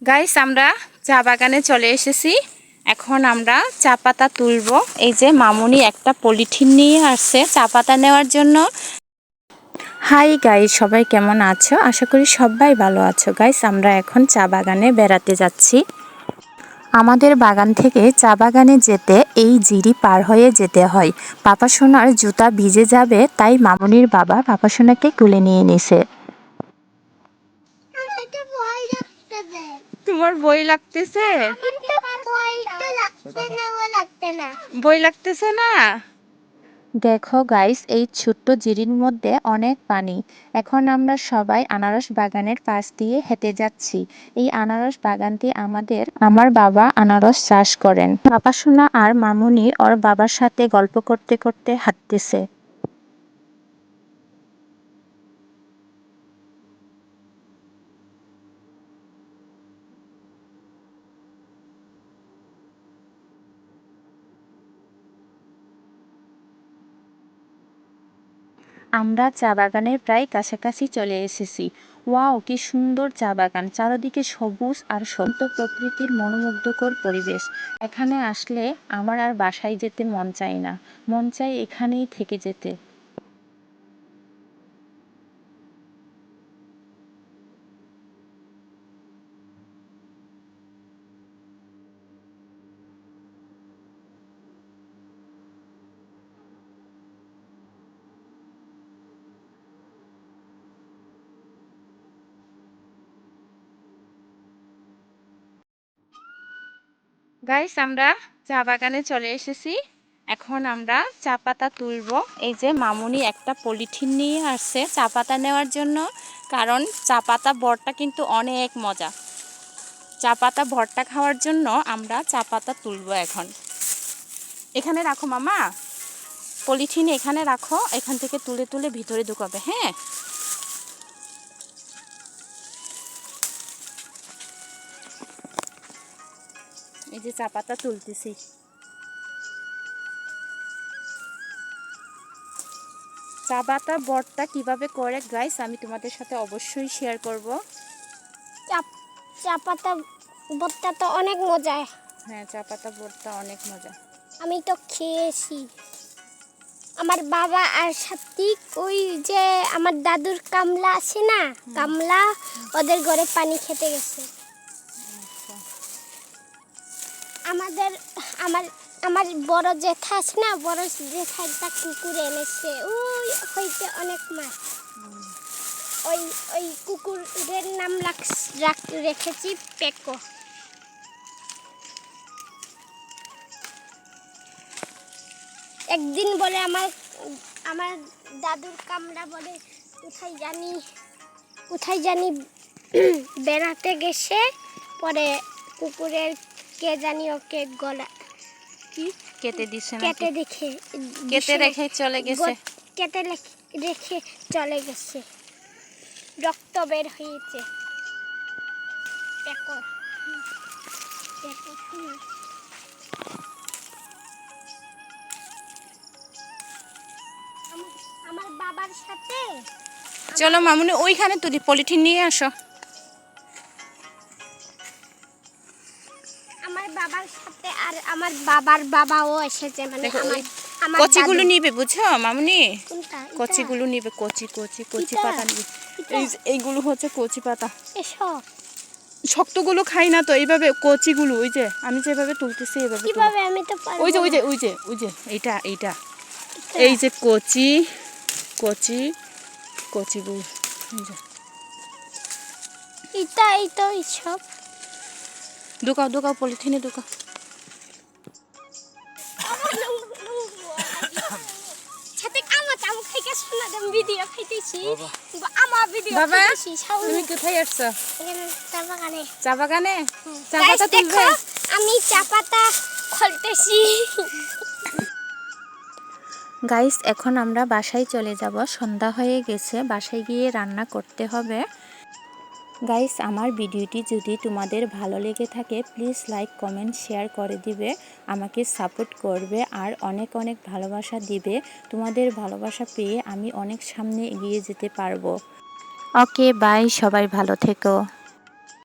Guys আমরা চা বাগানে চলে এসেছি। এখন আমরা চা পাতা তুলবো। এই যে মামুনি একটা পলিথিন নিয়ে আসছে চা পাতা নেওয়ার জন্য। হাই গাইস, সবাই কেমন আছো? আশা করি সবাই ভালো আছো। গাইস আমরা এখন চা বাগানে বেড়াতে যাচ্ছি। আমাদের বাগান থেকে চা বাগানে যেতে এই জিরি পার হয়ে যেতে হয়। পাপা সোনার জুতা ভিজে যাবে, তাই মামুনির বাবা পাপা সোনাকে তুলে নিয়ে নিছে। তোমার বই লাগতেছে? বই লাগতেছে না? দেখো গাইস, এই ছোট্ট জিরির মধ্যে অনেক পানি। এখন আমরা সবাই আনারস বাগানের পাশ দিয়ে হেঁটে যাচ্ছি। এই আনারস বাগানটি আমার বাবা আনারস চাষ করেন। পাপা সোনা আর মামুনি ওর বাবার সাথে গল্প করতে করতে হাঁটতেছে। আমরা চা বাগানের প্রায় কাছাকাছি চলে এসেছি। ওয়াও, কি সুন্দর চা বাগান! চারদিকে সবুজ আর শান্ত প্রকৃতির মনোমুগ্ধকর পরিবেশ। এখানে আসলে আমার আর বাসায় যেতে মন চায় না, মন চায় এখানেই থেকে যেতে। গাইস আমরা চা বাগানে চলে এসেছি। এখন আমরা চা পাতা তুলবো। এই যে মামুনি একটা পলিথিন নিয়ে আসছে চা পাতা নেওয়ার জন্য, কারণ চা পাতা ভর্তা কিন্তু অনেক মজা। চা পাতা ভর্তা খাওয়ার জন্য আমরা চা পাতা তুলবো। এখন এখানে রাখো মামা, পলিথিন এখানে রাখো, এখান থেকে তুলে তুলে ভিতরে ঢুকাবে। হ্যাঁ, এই যে চা পাতা তুলতেছি। চা পাতা ভর্তা কিভাবে করে গাইস আমি তোমাদের সাথে অবশ্যই শেয়ার করব। চা পাতা ভর্তা তো অনেক মজা। হ্যাঁ, চা পাতা ভর্তা অনেক মজা। আমি তো খেয়েছি। আমার বাবা আর সাত্বিক, ওই যে আমার দাদুর কামলা আছে না, কামলা, ওদের ঘরে পানি খেতে গেছে। আমার আমার বড় জেঠা আছে না, বড় জেঠা একটা কুকুর এনেছে, ওই হইতে অনেক মাছ। ওই কুকুরের নাম রেখেছি পেকো। একদিন বলে আমার দাদুর কামড়া বলে কোথায় জানি বেড়াতে গেছে, পরে কুকুরের কে জানি ওকে গলা কি কেটে দিছে না? কেটে রেখে চলে গেছে। কেটে রেখে চলে গেছে, রক্ত বের হয়েছে। দেখো আমার বাবার সাথে। চলো মামুনি ওইখানে তুলি, পলিথিন নিয়ে আসো। আমার বাবার সাথে আর আমার বাবার বাবাও এসেছে, মানে আমার কচিগুলো নিবে, বুঝছো মামুনি? কোনটা? কচিগুলো নিবে, কচি পাতা নিবে। এইগুলো হচ্ছে কচি পাতা। এসব শক্তগুলো খাই না তো, এইভাবে কচিগুলো, ওই যে আমি যেভাবে তুলতেছি এইভাবে কিভাবে? আমি তো পারবো ওই যে না। এইটা এই যে কচিগুলো, এই তো এইসব ঢুকাও পলিথিনে ঢুকাও। বাবা তুমি কোথায় আসছো? চা বাগানে চা পাতা তুলবে? আমি চা পাতা খুলতেছি। গাইস এখন আমরা বাসায় চলে যাব, সন্ধ্যা হয়ে গেছে, বাসায় গিয়ে রান্না করতে হবে। গাইস আমার ভিডিওটি যদি তোমাদের ভালো লেগে থাকে প্লিজ লাইক কমেন্ট শেয়ার করে দিবে, আমাকে সাপোর্ট করবে আর অনেক অনেক ভালোবাসা দিবে। তোমাদের ভালোবাসা পেয়ে আমি অনেক সামনে এগিয়ে যেতে পারবো। ওকে বাই, সবাই ভালো থেকো।